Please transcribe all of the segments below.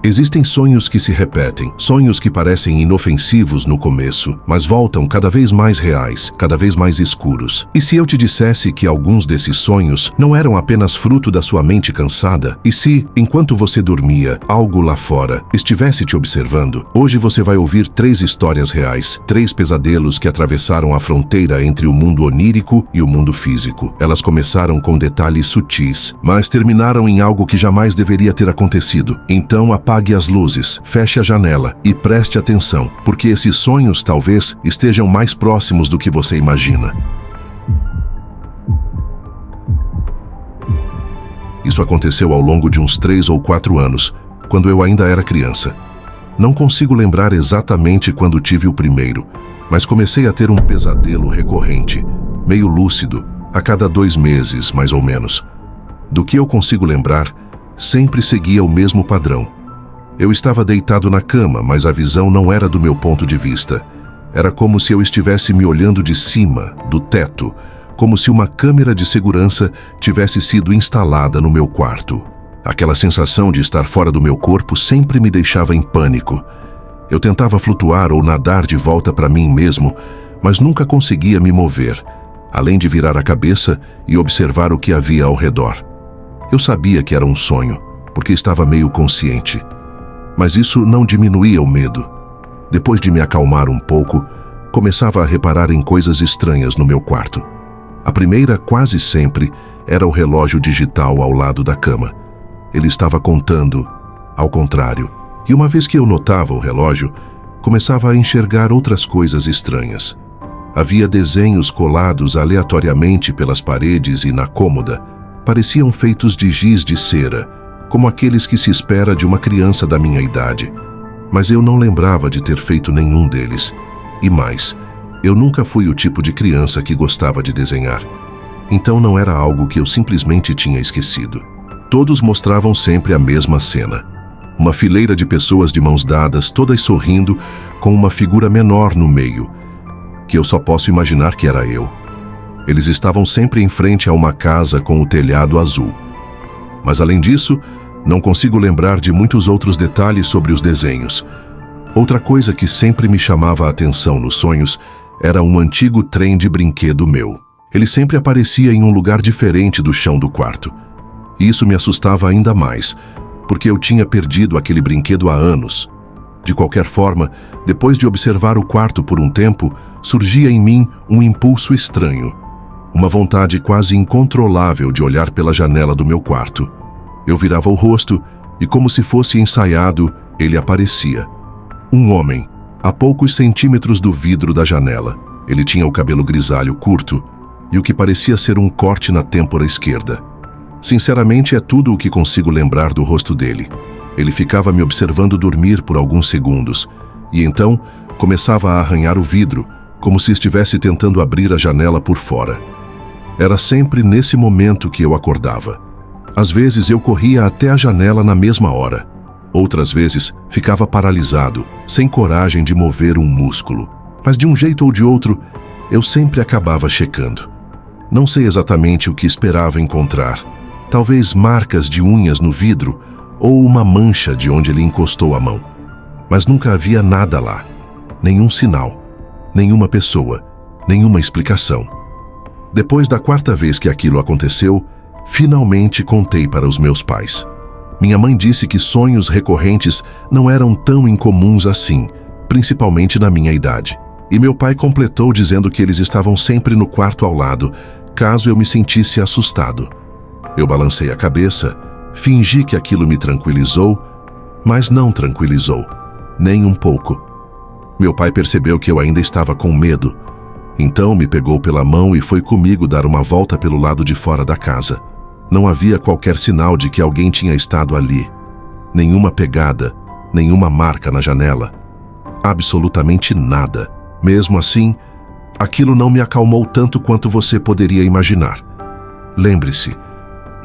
Existem sonhos que se repetem, sonhos que parecem inofensivos no começo, mas voltam cada vez mais reais, cada vez mais escuros. E se eu te dissesse que alguns desses sonhos não eram apenas fruto da sua mente cansada? E se, enquanto você dormia, algo lá fora estivesse te observando? Hoje você vai ouvir 3 histórias reais, 3 pesadelos que atravessaram a fronteira entre o mundo onírico e o mundo físico. Elas começaram com detalhes sutis, mas terminaram em algo que jamais deveria ter acontecido. Então apague as luzes, feche a janela e preste atenção, porque esses sonhos talvez estejam mais próximos do que você imagina. Isso aconteceu ao longo de uns 3 ou 4 anos, quando eu ainda era criança. Não consigo lembrar exatamente quando tive o primeiro, mas comecei a ter um pesadelo recorrente, meio lúcido, a cada 2 meses, mais ou menos. Do que eu consigo lembrar, sempre seguia o mesmo padrão. Eu estava deitado na cama, mas a visão não era do meu ponto de vista. Era como se eu estivesse me olhando de cima, do teto, como se uma câmera de segurança tivesse sido instalada no meu quarto. Aquela sensação de estar fora do meu corpo sempre me deixava em pânico. Eu tentava flutuar ou nadar de volta para mim mesmo, mas nunca conseguia me mover, além de virar a cabeça e observar o que havia ao redor. Eu sabia que era um sonho, porque estava meio consciente. Mas isso não diminuía o medo. Depois de me acalmar um pouco, começava a reparar em coisas estranhas no meu quarto. A primeira, quase sempre, era o relógio digital ao lado da cama. Ele estava contando, ao contrário, e uma vez que eu notava o relógio, começava a enxergar outras coisas estranhas. Havia desenhos colados aleatoriamente pelas paredes e na cômoda. Pareciam feitos de giz de cera, como aqueles que se espera de uma criança da minha idade. Mas eu não lembrava de ter feito nenhum deles. E mais, eu nunca fui o tipo de criança que gostava de desenhar. Então não era algo que eu simplesmente tinha esquecido. Todos mostravam sempre a mesma cena. Uma fileira de pessoas de mãos dadas, todas sorrindo, com uma figura menor no meio, que eu só posso imaginar que era eu. Eles estavam sempre em frente a uma casa com o telhado azul. Mas além disso, não consigo lembrar de muitos outros detalhes sobre os desenhos. Outra coisa que sempre me chamava a atenção nos sonhos era um antigo trem de brinquedo meu. Ele sempre aparecia em um lugar diferente do chão do quarto. E isso me assustava ainda mais, porque eu tinha perdido aquele brinquedo há anos. De qualquer forma, depois de observar o quarto por um tempo, surgia em mim um impulso estranho. Uma vontade quase incontrolável de olhar pela janela do meu quarto. Eu virava o rosto e, como se fosse ensaiado, ele aparecia. Um homem, a poucos centímetros do vidro da janela. Ele tinha o cabelo grisalho curto e o que parecia ser um corte na têmpora esquerda. Sinceramente, é tudo o que consigo lembrar do rosto dele. Ele ficava me observando dormir por alguns segundos e então começava a arranhar o vidro, como se estivesse tentando abrir a janela por fora. Era sempre nesse momento que eu acordava. Às vezes eu corria até a janela na mesma hora. Outras vezes ficava paralisado, sem coragem de mover um músculo. Mas de um jeito ou de outro, eu sempre acabava checando. Não sei exatamente o que esperava encontrar. Talvez marcas de unhas no vidro ou uma mancha de onde ele encostou a mão. Mas nunca havia nada lá. Nenhum sinal, nenhuma pessoa, nenhuma explicação. Depois da 4ª vez que aquilo aconteceu, finalmente contei para os meus pais. Minha mãe disse que sonhos recorrentes não eram tão incomuns assim, principalmente na minha idade. E meu pai completou dizendo que eles estavam sempre no quarto ao lado, caso eu me sentisse assustado. Eu balancei a cabeça, fingi que aquilo me tranquilizou, mas não tranquilizou, nem um pouco. Meu pai percebeu que eu ainda estava com medo, então me pegou pela mão e foi comigo dar uma volta pelo lado de fora da casa. Não havia qualquer sinal de que alguém tinha estado ali. Nenhuma pegada, nenhuma marca na janela. Absolutamente nada. Mesmo assim, aquilo não me acalmou tanto quanto você poderia imaginar. Lembre-se,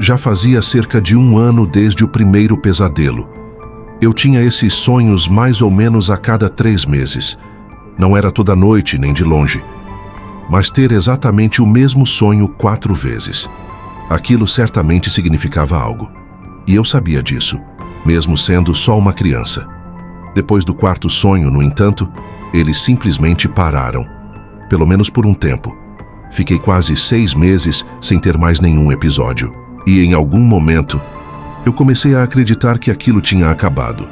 já fazia cerca de 1 ano desde o primeiro pesadelo. Eu tinha esses sonhos mais ou menos a cada 3 meses. Não era toda noite nem de longe. Mas ter exatamente o mesmo sonho 4 vezes. Aquilo certamente significava algo. E eu sabia disso. mesmo sendo só uma criança. Depois do quarto sonho, no entanto, eles simplesmente pararam. Pelo menos por um tempo. Fiquei quase 6 meses sem ter mais nenhum episódio. E em algum momento, eu comecei a acreditar que aquilo tinha acabado.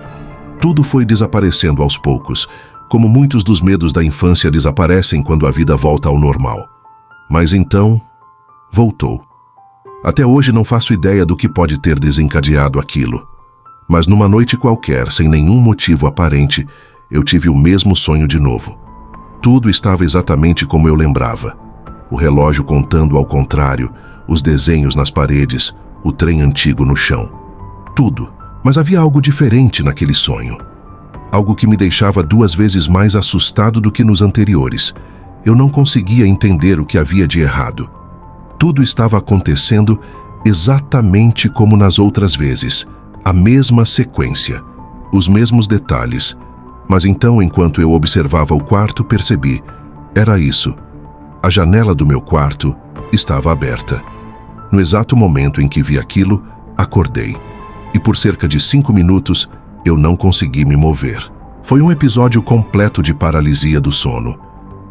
Tudo foi desaparecendo aos poucos, como muitos dos medos da infância desaparecem quando a vida volta ao normal. Mas então, voltou. Até hoje não faço ideia do que pode ter desencadeado aquilo. Mas numa noite qualquer, sem nenhum motivo aparente, eu tive o mesmo sonho de novo. Tudo estava exatamente como eu lembrava. O relógio contando ao contrário, os desenhos nas paredes, o trem antigo no chão. Tudo. Mas havia algo diferente naquele sonho. Algo que me deixava 2 vezes mais assustado do que nos anteriores. Eu não conseguia entender o que havia de errado. Tudo estava acontecendo exatamente como nas outras vezes. A mesma sequência, os mesmos detalhes. Mas então, enquanto eu observava o quarto, percebi. Era isso. A janela do meu quarto estava aberta. No exato momento em que vi aquilo, acordei. E por cerca de 5 minutos, eu não consegui me mover. Foi um episódio completo de paralisia do sono.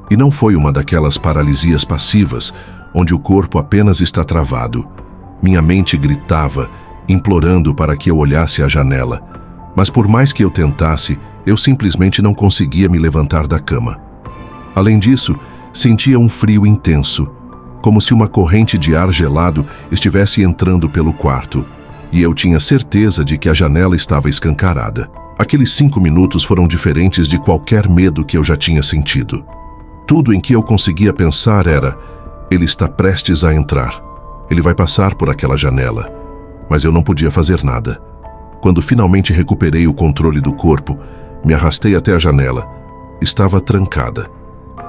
E não foi uma daquelas paralisias passivas, onde o corpo apenas está travado. Minha mente gritava, implorando para que eu olhasse a janela. Mas por mais que eu tentasse, eu simplesmente não conseguia me levantar da cama. Além disso, sentia um frio intenso, como se uma corrente de ar gelado estivesse entrando pelo quarto. E eu tinha certeza de que a janela estava escancarada. Aqueles 5 minutos foram diferentes de qualquer medo que eu já tinha sentido. Tudo em que eu conseguia pensar era: ele está prestes a entrar. Ele vai passar por aquela janela. Mas eu não podia fazer nada. Quando finalmente recuperei o controle do corpo, me arrastei até a janela. Estava trancada.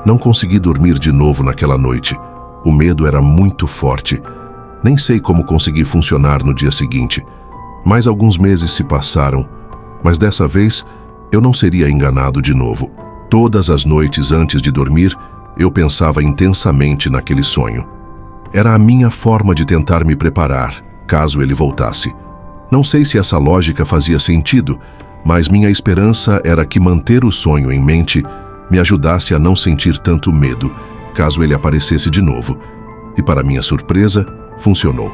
Não consegui dormir de novo naquela noite. O medo era muito forte. Nem sei como consegui funcionar no dia seguinte. Mais alguns meses se passaram, mas dessa vez eu não seria enganado de novo. Todas as noites antes de dormir, eu pensava intensamente naquele sonho. Era a minha forma de tentar me preparar, caso ele voltasse. Não sei se essa lógica fazia sentido, mas minha esperança era que manter o sonho em mente me ajudasse a não sentir tanto medo, caso ele aparecesse de novo. E para minha surpresa, funcionou.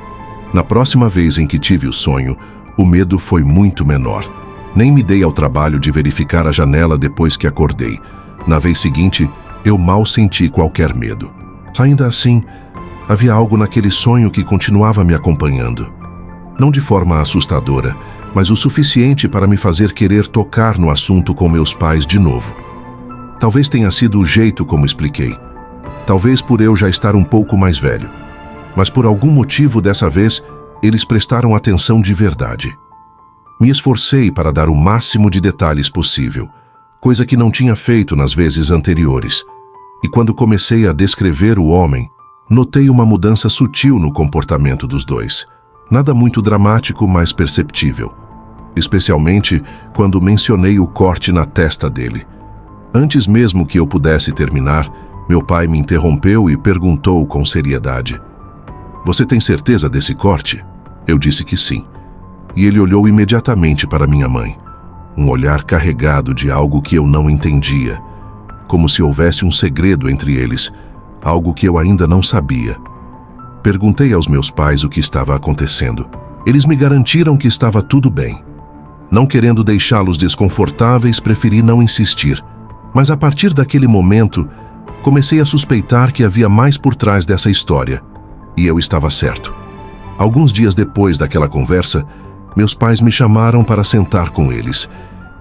Na próxima vez em que tive o sonho, o medo foi muito menor. Nem me dei ao trabalho de verificar a janela depois que acordei. Na vez seguinte, eu mal senti qualquer medo. Ainda assim, havia algo naquele sonho que continuava me acompanhando. Não de forma assustadora, mas o suficiente para me fazer querer tocar no assunto com meus pais de novo. Talvez tenha sido o jeito como expliquei. Talvez por eu já estar um pouco mais velho. Mas por algum motivo, dessa vez, eles prestaram atenção de verdade. Me esforcei para dar o máximo de detalhes possível, coisa que não tinha feito nas vezes anteriores. E quando comecei a descrever o homem, notei uma mudança sutil no comportamento dos dois. Nada muito dramático, mas perceptível. Especialmente quando mencionei o corte na testa dele. Antes mesmo que eu pudesse terminar, meu pai me interrompeu e perguntou com seriedade: "Você tem certeza desse corte?" Eu disse que sim. E ele olhou imediatamente para minha mãe. Um olhar carregado de algo que eu não entendia. Como se houvesse um segredo entre eles, algo que eu ainda não sabia. Perguntei aos meus pais o que estava acontecendo. Eles me garantiram que estava tudo bem. Não querendo deixá-los desconfortáveis, preferi não insistir. Mas a partir daquele momento, comecei a suspeitar que havia mais por trás dessa história. E eu estava certo. Alguns dias depois daquela conversa, meus pais me chamaram para sentar com eles.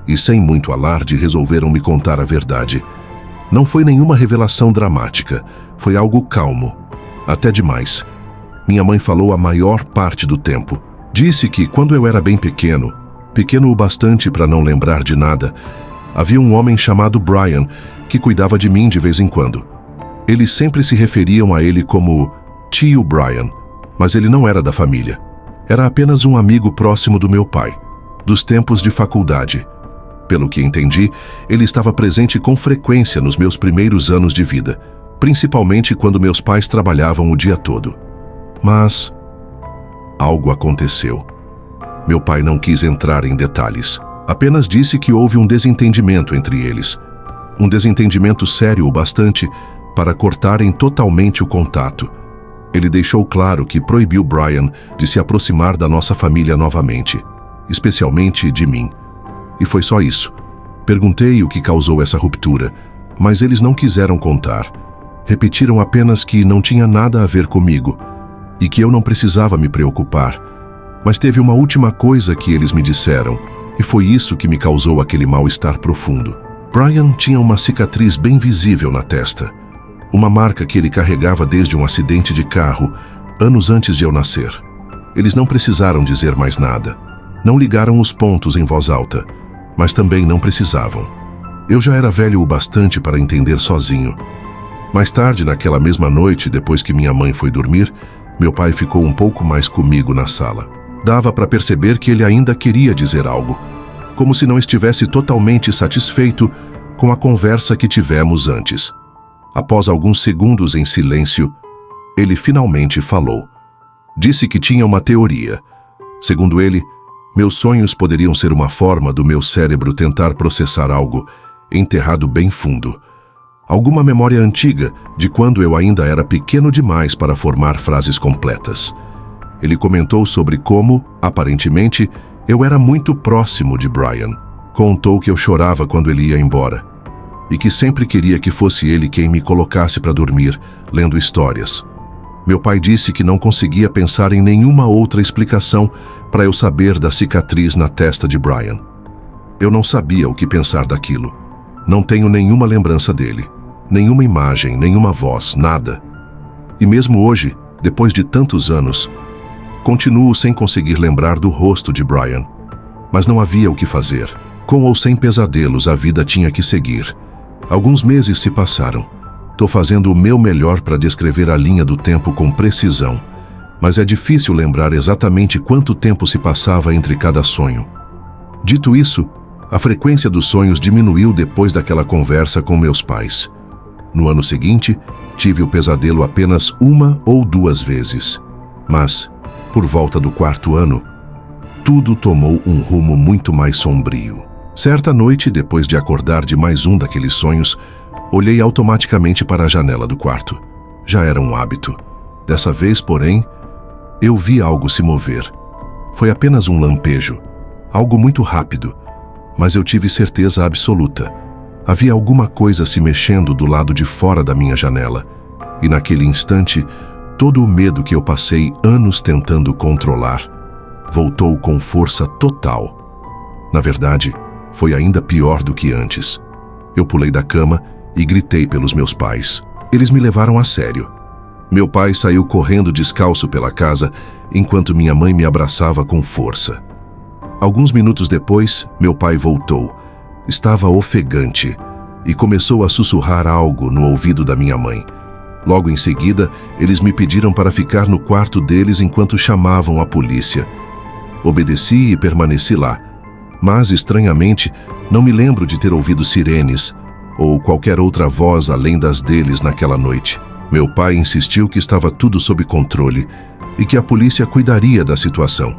E sem muito alarde, resolveram me contar a verdade. Não foi nenhuma revelação dramática. Foi algo calmo. Até demais. Minha mãe falou a maior parte do tempo. Disse que, quando eu era bem pequeno o bastante para não lembrar de nada, havia um homem chamado Brian que cuidava de mim de vez em quando. Eles sempre se referiam a ele como tio Brian, mas ele não era da família. Era apenas um amigo próximo do meu pai, dos tempos de faculdade. Pelo que entendi, ele estava presente com frequência nos meus primeiros anos de vida, principalmente quando meus pais trabalhavam o dia todo. Mas algo aconteceu. Meu pai não quis entrar em detalhes. Apenas disse que houve um desentendimento entre eles. Um desentendimento sério o bastante para cortarem totalmente o contato. Ele deixou claro que proibiu Brian de se aproximar da nossa família novamente, especialmente de mim. E foi só isso. Perguntei o que causou essa ruptura, mas eles não quiseram contar. Repetiram apenas que não tinha nada a ver comigo e que eu não precisava me preocupar. Mas teve uma última coisa que eles me disseram, e foi isso que me causou aquele mal-estar profundo. Brian tinha uma cicatriz bem visível na testa, uma marca que ele carregava desde um acidente de carro, anos antes de eu nascer. Eles não precisaram dizer mais nada. Não ligaram os pontos em voz alta, mas também não precisavam. Eu já era velho o bastante para entender sozinho. Mais tarde, naquela mesma noite, depois que minha mãe foi dormir, meu pai ficou um pouco mais comigo na sala. Dava para perceber que ele ainda queria dizer algo, como se não estivesse totalmente satisfeito com a conversa que tivemos antes. Após alguns segundos em silêncio, ele finalmente falou. Disse que tinha uma teoria. Segundo ele, meus sonhos poderiam ser uma forma do meu cérebro tentar processar algo enterrado bem fundo. Alguma memória antiga de quando eu ainda era pequeno demais para formar frases completas. Ele comentou sobre como, aparentemente, eu era muito próximo de Brian. Contou que eu chorava quando ele ia embora e que sempre queria que fosse ele quem me colocasse para dormir, lendo histórias. Meu pai disse que não conseguia pensar em nenhuma outra explicação para eu saber da cicatriz na testa de Brian. Eu não sabia o que pensar daquilo. Não tenho nenhuma lembrança dele, nenhuma imagem, nenhuma voz, nada. E mesmo hoje, depois de tantos anos, continuo sem conseguir lembrar do rosto de Brian. Mas não havia o que fazer. Com ou sem pesadelos, a vida tinha que seguir. Alguns meses se passaram. Tô fazendo o meu melhor para descrever a linha do tempo com precisão, mas é difícil lembrar exatamente quanto tempo se passava entre cada sonho. Dito isso, a frequência dos sonhos diminuiu depois daquela conversa com meus pais. No ano seguinte, tive o pesadelo apenas 1 ou 2 vezes. Mas, por volta do 4º ano, tudo tomou um rumo muito mais sombrio. Certa noite, depois de acordar de mais um daqueles sonhos, olhei automaticamente para a janela do quarto. Já era um hábito. Dessa vez, porém, eu vi algo se mover. Foi apenas um lampejo, algo muito rápido, mas eu tive certeza absoluta. Havia alguma coisa se mexendo do lado de fora da minha janela, e naquele instante, todo o medo que eu passei anos tentando controlar voltou com força total. Na verdade, foi ainda pior do que antes. Eu pulei da cama e gritei pelos meus pais. Eles me levaram a sério. Meu pai saiu correndo descalço pela casa, enquanto minha mãe me abraçava com força. Alguns minutos depois, meu pai voltou. Estava ofegante e começou a sussurrar algo no ouvido da minha mãe. Logo em seguida, eles me pediram para ficar no quarto deles enquanto chamavam a polícia. Obedeci e permaneci lá. Mas, estranhamente, não me lembro de ter ouvido sirenes ou qualquer outra voz além das deles naquela noite. Meu pai insistiu que estava tudo sob controle e que a polícia cuidaria da situação.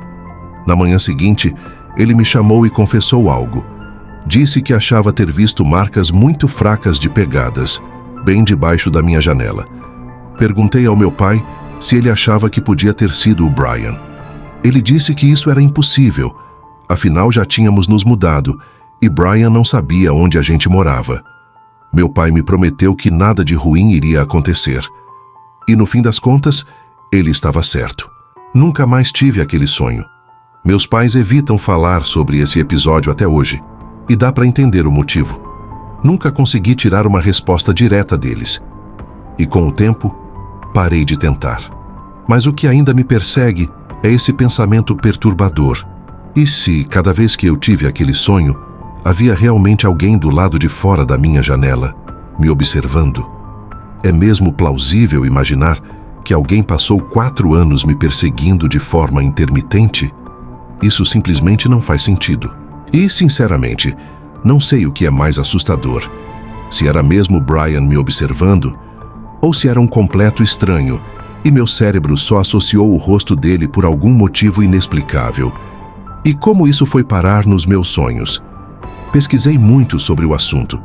Na manhã seguinte, ele me chamou e confessou algo. Disse que achava ter visto marcas muito fracas de pegadas, bem debaixo da minha janela. Perguntei ao meu pai se ele achava que podia ter sido o Brian. Ele disse que isso era impossível, afinal já tínhamos nos mudado e Brian não sabia onde a gente morava. Meu pai me prometeu que nada de ruim iria acontecer. E no fim das contas, ele estava certo. Nunca mais tive aquele sonho. Meus pais evitam falar sobre esse episódio até hoje, e dá para entender o motivo. Nunca consegui tirar uma resposta direta deles. E com o tempo, parei de tentar. Mas o que ainda me persegue é esse pensamento perturbador. E se, cada vez que eu tive aquele sonho, havia realmente alguém do lado de fora da minha janela, me observando? É mesmo plausível imaginar que alguém passou 4 anos me perseguindo de forma intermitente? Isso simplesmente não faz sentido. E, sinceramente, não sei o que é mais assustador. Se era mesmo Brian me observando, ou se era um completo estranho, e meu cérebro só associou o rosto dele por algum motivo inexplicável. E como isso foi parar nos meus sonhos? Pesquisei muito sobre o assunto.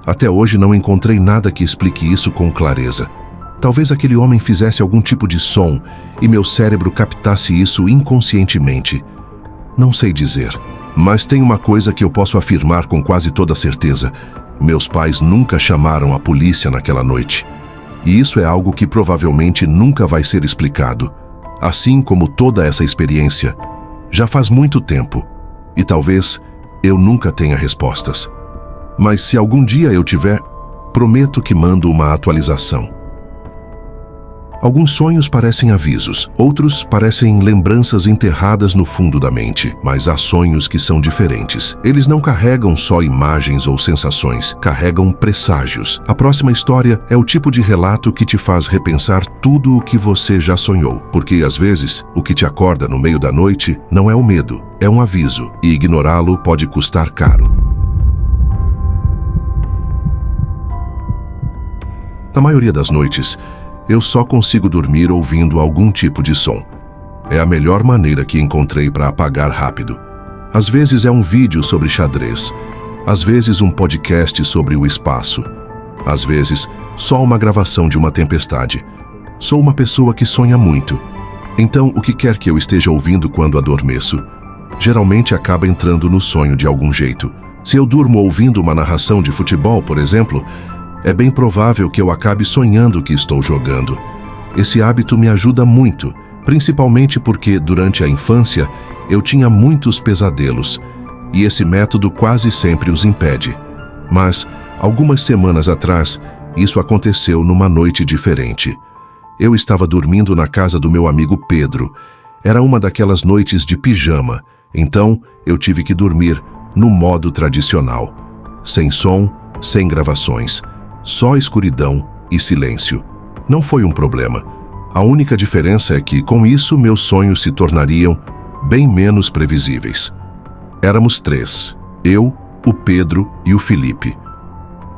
Até hoje não encontrei nada que explique isso com clareza. Talvez aquele homem fizesse algum tipo de som e meu cérebro captasse isso inconscientemente. Não sei dizer, mas tem uma coisa que eu posso afirmar com quase toda certeza. Meus pais nunca chamaram a polícia naquela noite. E isso é algo que provavelmente nunca vai ser explicado. Assim como toda essa experiência, já faz muito tempo. E talvez eu nunca tenha respostas. Mas se algum dia eu tiver, prometo que mando uma atualização. Alguns sonhos parecem avisos, outros parecem lembranças enterradas no fundo da mente, mas há sonhos que são diferentes. Eles não carregam só imagens ou sensações, carregam presságios. A próxima história é o tipo de relato que te faz repensar tudo o que você já sonhou, porque às vezes o que te acorda no meio da noite não é o medo, é um aviso, e ignorá-lo pode custar caro. Na maioria das noites, eu só consigo dormir ouvindo algum tipo de som. É a melhor maneira que encontrei para apagar rápido. Às vezes é um vídeo sobre xadrez, às vezes um podcast sobre o espaço, às vezes só uma gravação de uma tempestade. Sou uma pessoa que sonha muito, então o que quer que eu esteja ouvindo quando adormeço, geralmente acaba entrando no sonho de algum jeito. Se eu durmo ouvindo uma narração de futebol, por exemplo, é bem provável que eu acabe sonhando que estou jogando. Esse hábito me ajuda muito, principalmente porque, durante a infância, eu tinha muitos pesadelos, e esse método quase sempre os impede. Mas, algumas semanas atrás, isso aconteceu numa noite diferente. Eu estava dormindo na casa do meu amigo Pedro. Era uma daquelas noites de pijama, então eu tive que dormir no modo tradicional. Sem som, sem gravações. Só escuridão e silêncio. Não foi um problema. A única diferença é que, com isso, meus sonhos se tornariam bem menos previsíveis. Éramos 3. Eu, o Pedro e o Felipe.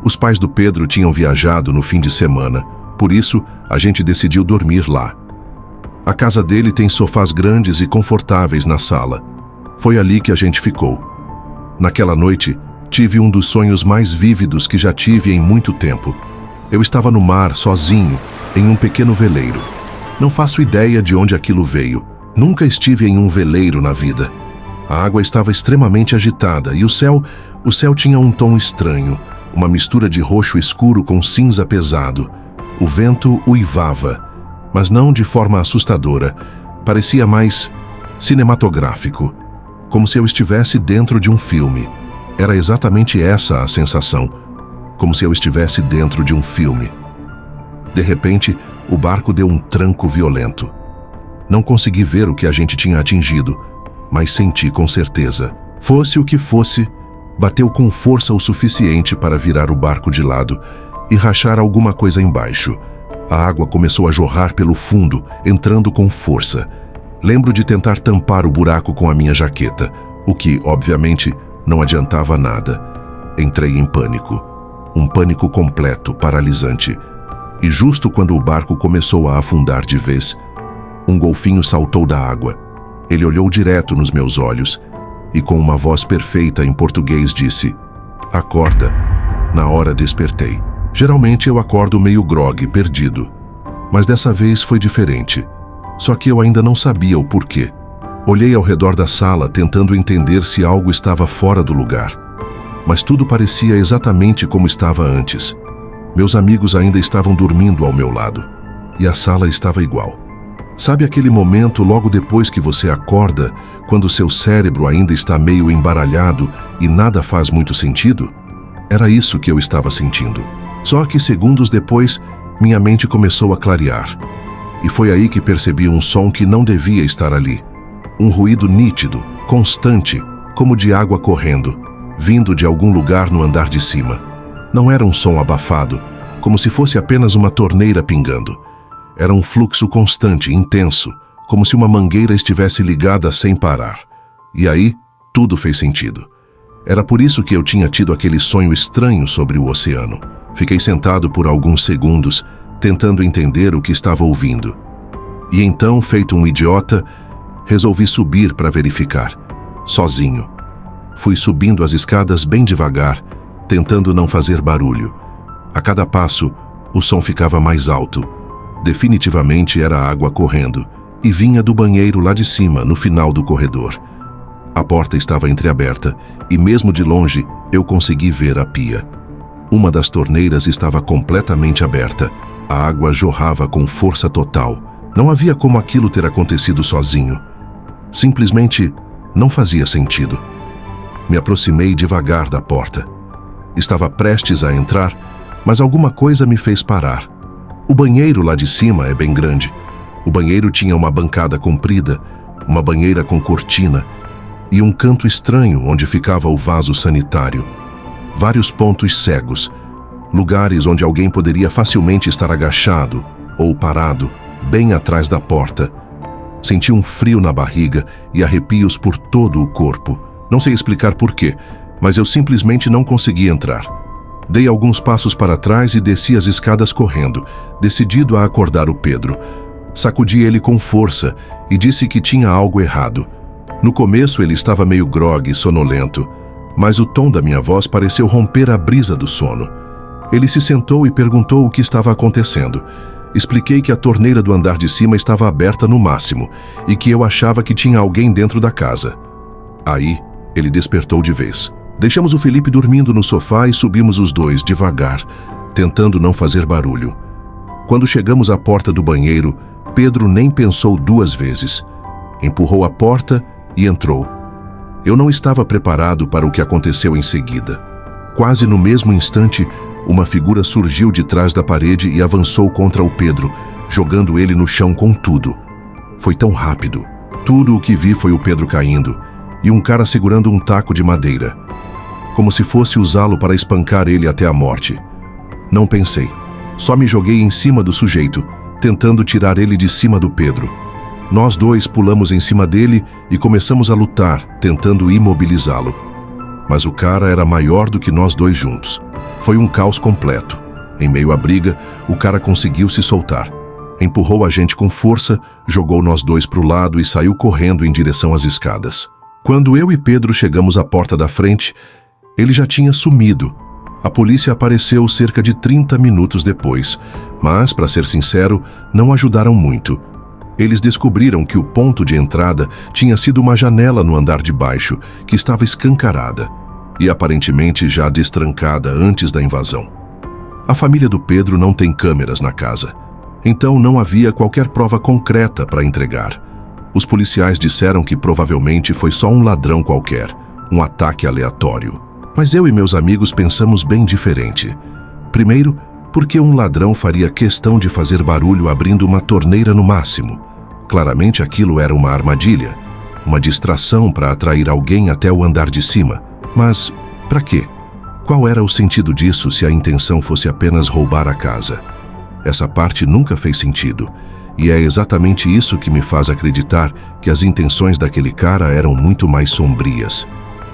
Os pais do Pedro tinham viajado no fim de semana, por isso, a gente decidiu dormir lá. A casa dele tem sofás grandes e confortáveis na sala. Foi ali que a gente ficou. Naquela noite, tive um dos sonhos mais vívidos que já tive em muito tempo. Eu estava no mar, sozinho, em um pequeno veleiro. Não faço ideia de onde aquilo veio. Nunca estive em um veleiro na vida. A água estava extremamente agitada e o céu tinha um tom estranho, uma mistura de roxo escuro com cinza pesado. O vento uivava, mas não de forma assustadora. Parecia mais cinematográfico, como se eu estivesse dentro de um filme. Era exatamente essa a sensação, como se eu estivesse dentro de um filme. De repente, o barco deu um tranco violento. Não consegui ver o que a gente tinha atingido, mas senti com certeza. Fosse o que fosse, bateu com força o suficiente para virar o barco de lado e rachar alguma coisa embaixo. A água começou a jorrar pelo fundo, entrando com força. Lembro de tentar tampar o buraco com a minha jaqueta, o que, obviamente, não adiantava nada. Entrei em pânico. Um pânico completo, paralisante. E justo quando o barco começou a afundar de vez, um golfinho saltou da água. Ele olhou direto nos meus olhos e, com uma voz perfeita em português, disse: "Acorda." Na hora despertei. Geralmente eu acordo meio grogue, perdido. Mas dessa vez foi diferente. Só que eu ainda não sabia o porquê. Olhei ao redor da sala tentando entender se algo estava fora do lugar. Mas tudo parecia exatamente como estava antes. Meus amigos ainda estavam dormindo ao meu lado. E a sala estava igual. Sabe aquele momento logo depois que você acorda, quando seu cérebro ainda está meio embaralhado e nada faz muito sentido? Era isso que eu estava sentindo. Só que segundos depois, minha mente começou a clarear. E foi aí que percebi um som que não devia estar ali. Um ruído nítido, constante, como de água correndo, vindo de algum lugar no andar de cima. Não era um som abafado, como se fosse apenas uma torneira pingando. Era um fluxo constante, intenso, como se uma mangueira estivesse ligada sem parar. E aí, tudo fez sentido. Era por isso que eu tinha tido aquele sonho estranho sobre o oceano. Fiquei sentado por alguns segundos, tentando entender o que estava ouvindo. E então, feito um idiota, resolvi subir para verificar. sozinho. Fui subindo as escadas bem devagar, tentando não fazer barulho. A cada passo, o som ficava mais alto. Definitivamente era água correndo, e vinha do banheiro lá de cima, no final do corredor. A porta estava entreaberta, e mesmo de longe, eu consegui ver a pia. Uma das torneiras estava completamente aberta. A água jorrava com força total. Não havia como aquilo ter acontecido sozinho. Simplesmente não fazia sentido. Me aproximei devagar da porta. Estava prestes a entrar, mas alguma coisa me fez parar. O banheiro lá de cima é bem grande. O banheiro tinha uma bancada comprida, uma banheira com cortina e um canto estranho onde ficava o vaso sanitário. Vários pontos cegos, lugares onde alguém poderia facilmente estar agachado ou parado, bem atrás da porta. Senti um frio na barriga e arrepios por todo o corpo. Não sei explicar porquê, mas eu simplesmente não consegui entrar. Dei alguns passos para trás e desci as escadas correndo, decidido a acordar o Pedro. Sacudi ele com força e disse que tinha algo errado. No começo ele estava meio grogue e sonolento, mas o tom da minha voz pareceu romper a brisa do sono. Ele se sentou e perguntou o que estava acontecendo. Expliquei que a torneira do andar de cima estava aberta no máximo e que eu achava que tinha alguém dentro da casa. Aí, ele despertou de vez. Deixamos o Felipe dormindo no sofá e subimos os dois devagar, tentando não fazer barulho. Quando chegamos à porta do banheiro, Pedro nem pensou duas vezes. Empurrou a porta e entrou. Eu não estava preparado para o que aconteceu em seguida. Quase no mesmo instante, uma figura surgiu de trás da parede e avançou contra o Pedro, jogando ele no chão com tudo. Foi tão rápido. Tudo o que vi foi o Pedro caindo e um cara segurando um taco de madeira, como se fosse usá-lo para espancar ele até a morte. Não pensei. Só me joguei em cima do sujeito, tentando tirar ele de cima do Pedro. Nós dois pulamos em cima dele e começamos a lutar, tentando imobilizá-lo. Mas o cara era maior do que nós dois juntos. Foi um caos completo. Em meio à briga, o cara conseguiu se soltar. Empurrou a gente com força, jogou nós dois para o lado e saiu correndo em direção às escadas. Quando eu e Pedro chegamos à porta da frente, ele já tinha sumido. A polícia apareceu cerca de 30 minutos depois, mas, para ser sincero, não ajudaram muito. Eles descobriram que o ponto de entrada tinha sido uma janela no andar de baixo, que estava escancarada e aparentemente já destrancada antes da invasão. A família do Pedro não tem câmeras na casa, então não havia qualquer prova concreta para entregar. Os policiais disseram que provavelmente foi só um ladrão qualquer, um ataque aleatório. Mas eu e meus amigos pensamos bem diferente. Primeiro, porque um ladrão faria questão de fazer barulho abrindo uma torneira no máximo? Claramente aquilo era uma armadilha, uma distração para atrair alguém até o andar de cima. Mas, para quê? Qual era o sentido disso se a intenção fosse apenas roubar a casa? Essa parte nunca fez sentido, e é exatamente isso que me faz acreditar que as intenções daquele cara eram muito mais sombrias.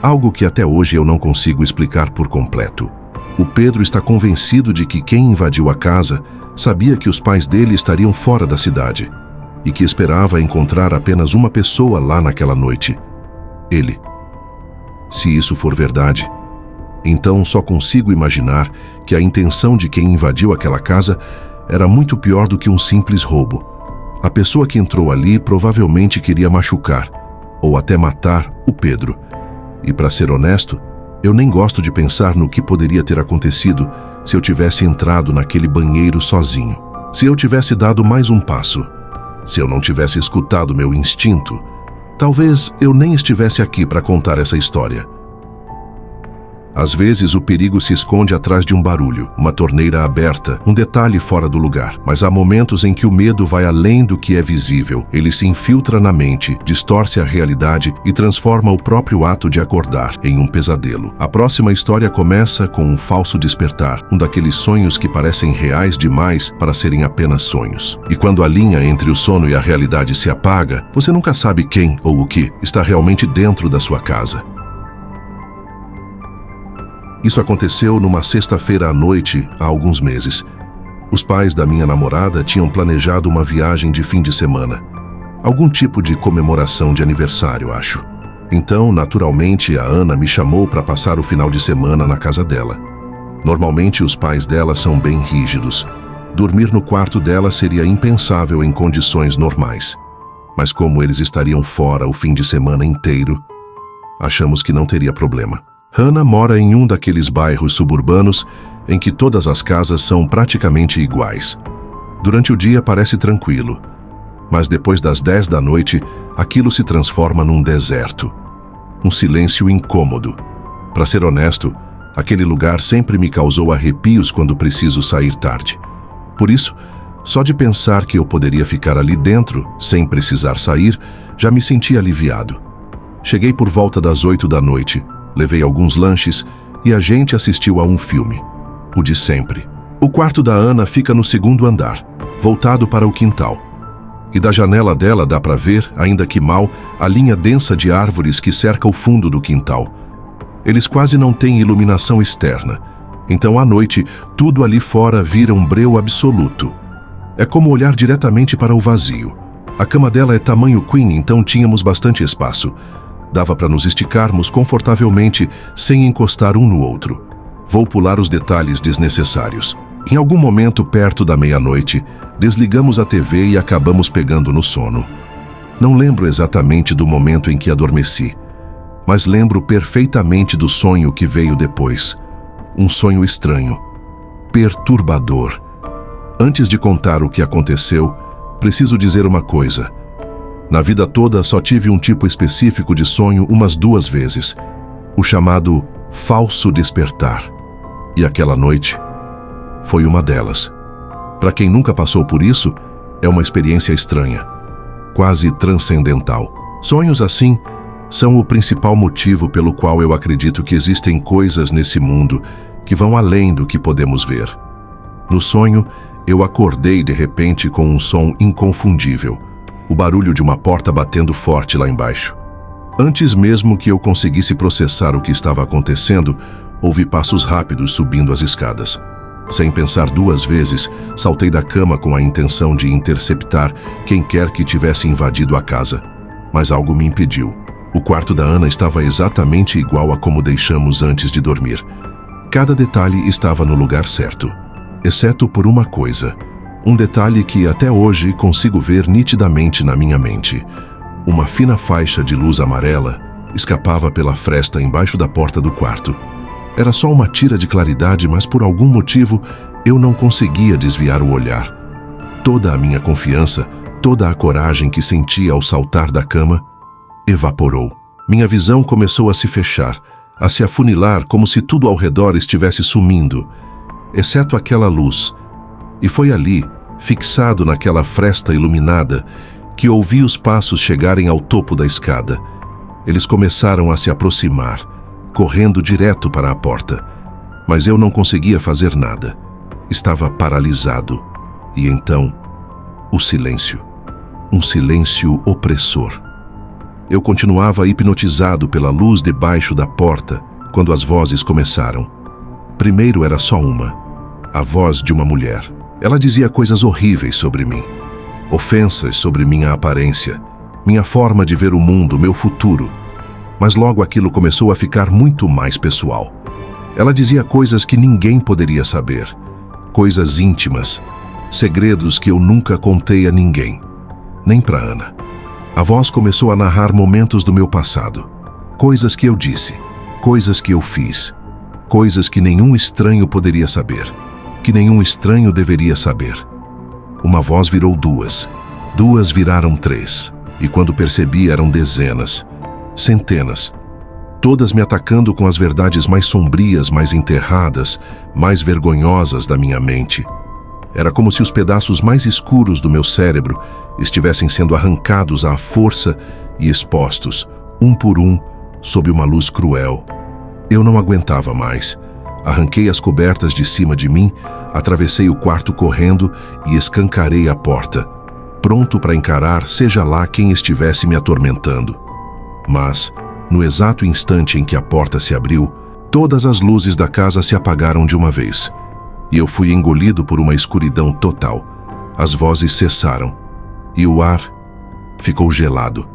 Algo que até hoje eu não consigo explicar por completo. O Pedro está convencido de que quem invadiu a casa sabia que os pais dele estariam fora da cidade e que esperava encontrar apenas uma pessoa lá naquela noite: ele. Se isso for verdade, então só consigo imaginar que a intenção de quem invadiu aquela casa era muito pior do que um simples roubo. A pessoa que entrou ali provavelmente queria machucar ou até matar o Pedro. E para ser honesto, eu nem gosto de pensar no que poderia ter acontecido se eu tivesse entrado naquele banheiro sozinho. Se eu tivesse dado mais um passo, se eu não tivesse escutado meu instinto, talvez eu nem estivesse aqui para contar essa história. Às vezes o perigo se esconde atrás de um barulho, uma torneira aberta, um detalhe fora do lugar. Mas há momentos em que o medo vai além do que é visível. Ele se infiltra na mente, distorce a realidade e transforma o próprio ato de acordar em um pesadelo. A próxima história começa com um falso despertar, um daqueles sonhos que parecem reais demais para serem apenas sonhos. E quando a linha entre o sono e a realidade se apaga, você nunca sabe quem ou o que está realmente dentro da sua casa. Isso aconteceu numa sexta-feira à noite, há alguns meses. Os pais da minha namorada tinham planejado uma viagem de fim de semana. Algum tipo de comemoração de aniversário, acho. Então, naturalmente, a Ana me chamou para passar o final de semana na casa dela. Normalmente, os pais dela são bem rígidos. Dormir no quarto dela seria impensável em condições normais. Mas como eles estariam fora o fim de semana inteiro, achamos que não teria problema. Hannah mora em um daqueles bairros suburbanos em que todas as casas são praticamente iguais. Durante o dia parece tranquilo, mas depois das 10 da noite, aquilo se transforma num deserto. Um silêncio incômodo. Para ser honesto, aquele lugar sempre me causou arrepios quando preciso sair tarde. Por isso, só de pensar que eu poderia ficar ali dentro, sem precisar sair, já me senti aliviado. Cheguei por volta das 8 da noite, levei alguns lanches e a gente assistiu a um filme. O de sempre. O quarto da Ana fica no segundo andar, voltado para o quintal. E da janela dela dá para ver, ainda que mal, a linha densa de árvores que cerca o fundo do quintal. Eles quase não têm iluminação externa, então à noite tudo ali fora vira um breu absoluto. É como olhar diretamente para o vazio. A cama dela é tamanho queen, então tínhamos bastante espaço. Dava para nos esticarmos confortavelmente sem encostar um no outro. Vou pular os detalhes desnecessários. Em algum momento perto da meia-noite, desligamos a TV e acabamos pegando no sono. Não lembro exatamente do momento em que adormeci, mas lembro perfeitamente do sonho que veio depois. Um sonho estranho, perturbador. Antes de contar o que aconteceu, preciso dizer uma coisa. Na vida toda só tive um tipo específico de sonho umas 2 vezes, o chamado falso despertar. E aquela noite foi uma delas. Para quem nunca passou por isso, é uma experiência estranha, quase transcendental. Sonhos assim são o principal motivo pelo qual eu acredito que existem coisas nesse mundo que vão além do que podemos ver. No sonho, eu acordei de repente com um som inconfundível, o barulho de uma porta batendo forte lá embaixo. Antes mesmo que eu conseguisse processar o que estava acontecendo, ouvi passos rápidos subindo as escadas. Sem pensar 2 vezes, saltei da cama com a intenção de interceptar quem quer que tivesse invadido a casa. Mas algo me impediu. O quarto da Ana estava exatamente igual a como deixamos antes de dormir. Cada detalhe estava no lugar certo, exceto por uma coisa. Um detalhe que até hoje consigo ver nitidamente na minha mente. Uma fina faixa de luz amarela escapava pela fresta embaixo da porta do quarto. Era só uma tira de claridade, mas por algum motivo eu não conseguia desviar o olhar. Toda a minha confiança, toda a coragem que senti ao saltar da cama, evaporou. Minha visão começou a se fechar, a se afunilar como se tudo ao redor estivesse sumindo, exceto aquela luz. E foi ali, fixado naquela fresta iluminada, que ouvi os passos chegarem ao topo da escada. Eles começaram a se aproximar, correndo direto para a porta. Mas eu não conseguia fazer nada. Estava paralisado. E então, o silêncio. Um silêncio opressor. Eu continuava hipnotizado pela luz debaixo da porta quando as vozes começaram. Primeiro era só uma, a voz de uma mulher. Ela dizia coisas horríveis sobre mim. Ofensas sobre minha aparência, minha forma de ver o mundo, meu futuro. Mas logo aquilo começou a ficar muito mais pessoal. Ela dizia coisas que ninguém poderia saber. Coisas íntimas, segredos que eu nunca contei a ninguém, nem para Ana. A voz começou a narrar momentos do meu passado. Coisas que eu disse, coisas que eu fiz. Coisas que nenhum estranho poderia saber, que nenhum estranho deveria saber. Uma voz virou 2, 2 viraram 3, e quando percebi eram dezenas, centenas, todas me atacando com as verdades mais sombrias, mais enterradas, mais vergonhosas da minha mente. Era como se os pedaços mais escuros do meu cérebro estivessem sendo arrancados à força e expostos, um por um, sob uma luz cruel. Eu não aguentava mais. Arranquei as cobertas de cima de mim, atravessei o quarto correndo e escancarei a porta, pronto para encarar seja lá quem estivesse me atormentando. Mas, no exato instante em que a porta se abriu, todas as luzes da casa se apagaram de uma vez. E eu fui engolido por uma escuridão total. As vozes cessaram. E o ar ficou gelado.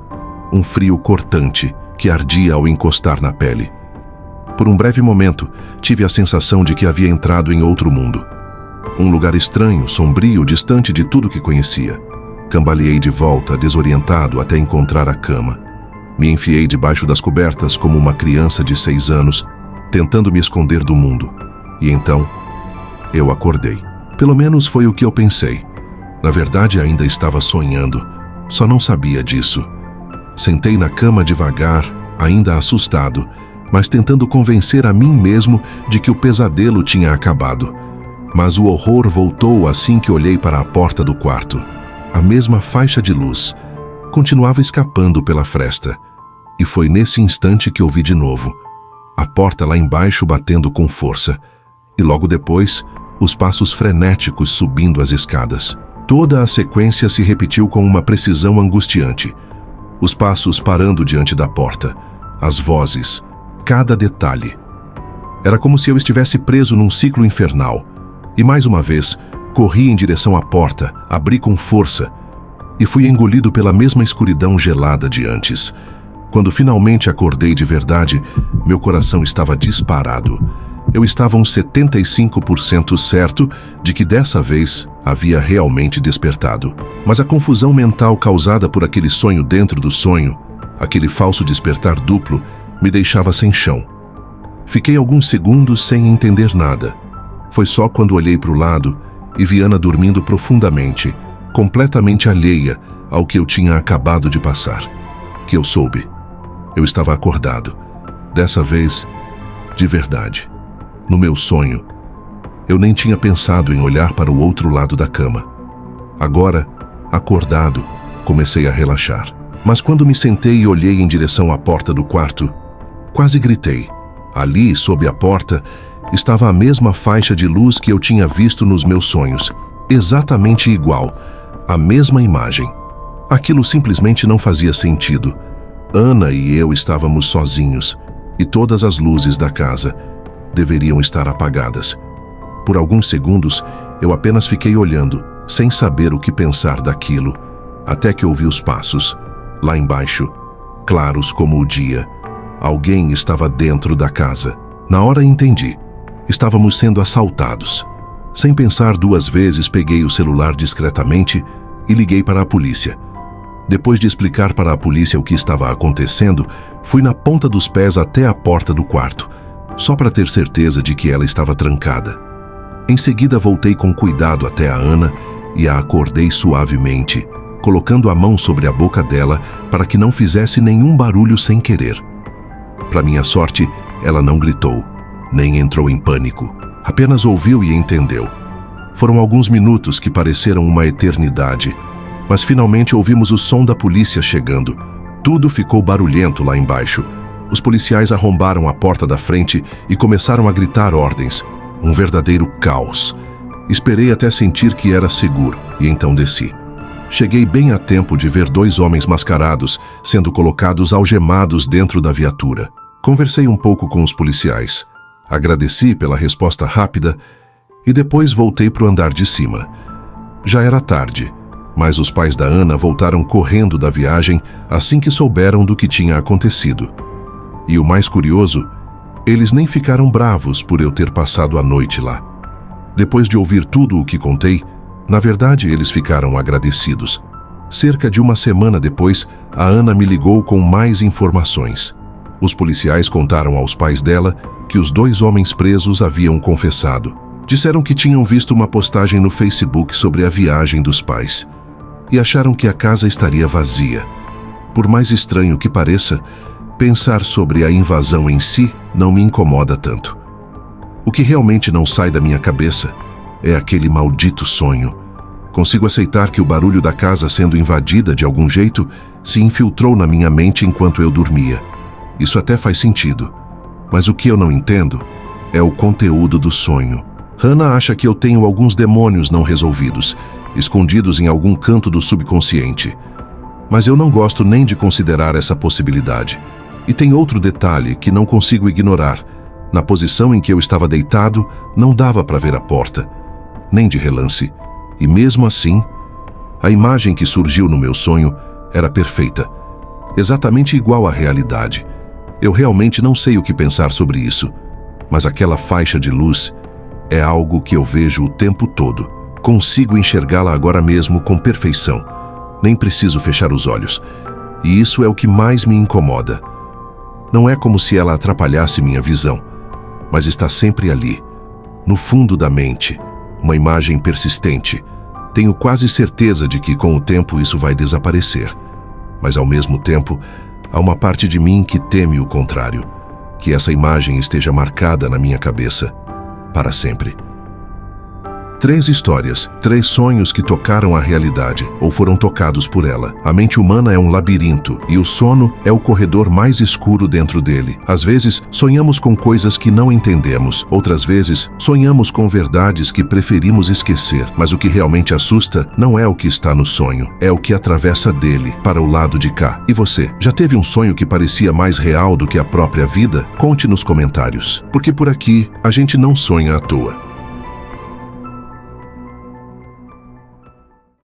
Um frio cortante que ardia ao encostar na pele. Por um breve momento, tive a sensação de que havia entrado em outro mundo. Um lugar estranho, sombrio, distante de tudo que conhecia. Cambaleei de volta, desorientado, até encontrar a cama. Me enfiei debaixo das cobertas como uma criança de 6 anos, tentando me esconder do mundo. E então, eu acordei. Pelo menos foi o que eu pensei. Na verdade, ainda estava sonhando. Só não sabia disso. Sentei na cama devagar, ainda assustado, mas tentando convencer a mim mesmo de que o pesadelo tinha acabado. Mas o horror voltou assim que olhei para a porta do quarto. A mesma faixa de luz continuava escapando pela fresta. E foi nesse instante que ouvi de novo a porta lá embaixo batendo com força. E logo depois, os passos frenéticos subindo as escadas. Toda a sequência se repetiu com uma precisão angustiante. Os passos parando diante da porta, as vozes, cada detalhe. Era como se eu estivesse preso num ciclo infernal. E mais uma vez, corri em direção à porta, abri com força e fui engolido pela mesma escuridão gelada de antes. Quando finalmente acordei de verdade, meu coração estava disparado. Eu estava uns 75% certo de que dessa vez havia realmente despertado. Mas a confusão mental causada por aquele sonho dentro do sonho, aquele falso despertar duplo, me deixava sem chão. Fiquei alguns segundos sem entender nada. Foi só quando olhei para o lado e vi Ana dormindo profundamente, completamente alheia ao que eu tinha acabado de passar, que eu soube. Eu estava acordado. Dessa vez, de verdade. No meu sonho, eu nem tinha pensado em olhar para o outro lado da cama. Agora, acordado, comecei a relaxar. Mas quando me sentei e olhei em direção à porta do quarto, quase gritei. Ali, sob a porta, estava a mesma faixa de luz que eu tinha visto nos meus sonhos. Exatamente igual. A mesma imagem. Aquilo simplesmente não fazia sentido. Ana e eu estávamos sozinhos, e todas as luzes da casa deveriam estar apagadas. Por alguns segundos, eu apenas fiquei olhando, sem saber o que pensar daquilo, até que ouvi os passos, lá embaixo, claros como o dia. Alguém estava dentro da casa. Na hora entendi. Estávamos sendo assaltados. Sem pensar 2 vezes, peguei o celular discretamente e liguei para a polícia. Depois de explicar para a polícia o que estava acontecendo, fui na ponta dos pés até a porta do quarto, só para ter certeza de que ela estava trancada. Em seguida, voltei com cuidado até a Ana e a acordei suavemente, colocando a mão sobre a boca dela para que não fizesse nenhum barulho sem querer. Para minha sorte, ela não gritou, nem entrou em pânico. Apenas ouviu e entendeu. Foram alguns minutos que pareceram uma eternidade, mas finalmente ouvimos o som da polícia chegando. Tudo ficou barulhento lá embaixo. Os policiais arrombaram a porta da frente e começaram a gritar ordens. Um verdadeiro caos. Esperei até sentir que era seguro e então desci. Cheguei bem a tempo de ver 2 homens mascarados sendo colocados algemados dentro da viatura. Conversei um pouco com os policiais. Agradeci pela resposta rápida e depois voltei para o andar de cima. Já era tarde, mas os pais da Ana voltaram correndo da viagem assim que souberam do que tinha acontecido. E o mais curioso, eles nem ficaram bravos por eu ter passado a noite lá. Depois de ouvir tudo o que contei, na verdade eles ficaram agradecidos. Cerca de 1 semana depois, a Ana me ligou com mais informações. Os policiais contaram aos pais dela que os 2 homens presos haviam confessado. Disseram que tinham visto uma postagem no Facebook sobre a viagem dos pais e acharam que a casa estaria vazia. Por mais estranho que pareça, pensar sobre a invasão em si não me incomoda tanto. O que realmente não sai da minha cabeça é aquele maldito sonho. Consigo aceitar que o barulho da casa sendo invadida de algum jeito se infiltrou na minha mente enquanto eu dormia. Isso até faz sentido. Mas o que eu não entendo é o conteúdo do sonho. Hannah acha que eu tenho alguns demônios não resolvidos, escondidos em algum canto do subconsciente. Mas eu não gosto nem de considerar essa possibilidade. E tem outro detalhe que não consigo ignorar. Na posição em que eu estava deitado, não dava para ver a porta, nem de relance. E mesmo assim, a imagem que surgiu no meu sonho era perfeita, exatamente igual à realidade. Eu realmente não sei o que pensar sobre isso, mas aquela faixa de luz é algo que eu vejo o tempo todo. Consigo enxergá-la agora mesmo com perfeição. Nem preciso fechar os olhos. E isso é o que mais me incomoda. Não é como se ela atrapalhasse minha visão, mas está sempre ali, no fundo da mente, uma imagem persistente. Tenho quase certeza de que com o tempo isso vai desaparecer. Mas ao mesmo tempo, há uma parte de mim que teme o contrário, que essa imagem esteja marcada na minha cabeça para sempre. 3 histórias, 3 sonhos que tocaram a realidade, ou foram tocados por ela. A mente humana é um labirinto, e o sono é o corredor mais escuro dentro dele. Às vezes, sonhamos com coisas que não entendemos. Outras vezes, sonhamos com verdades que preferimos esquecer. Mas o que realmente assusta não é o que está no sonho, é o que atravessa dele, para o lado de cá. E você, já teve um sonho que parecia mais real do que a própria vida? Conte nos comentários, porque por aqui, a gente não sonha à toa.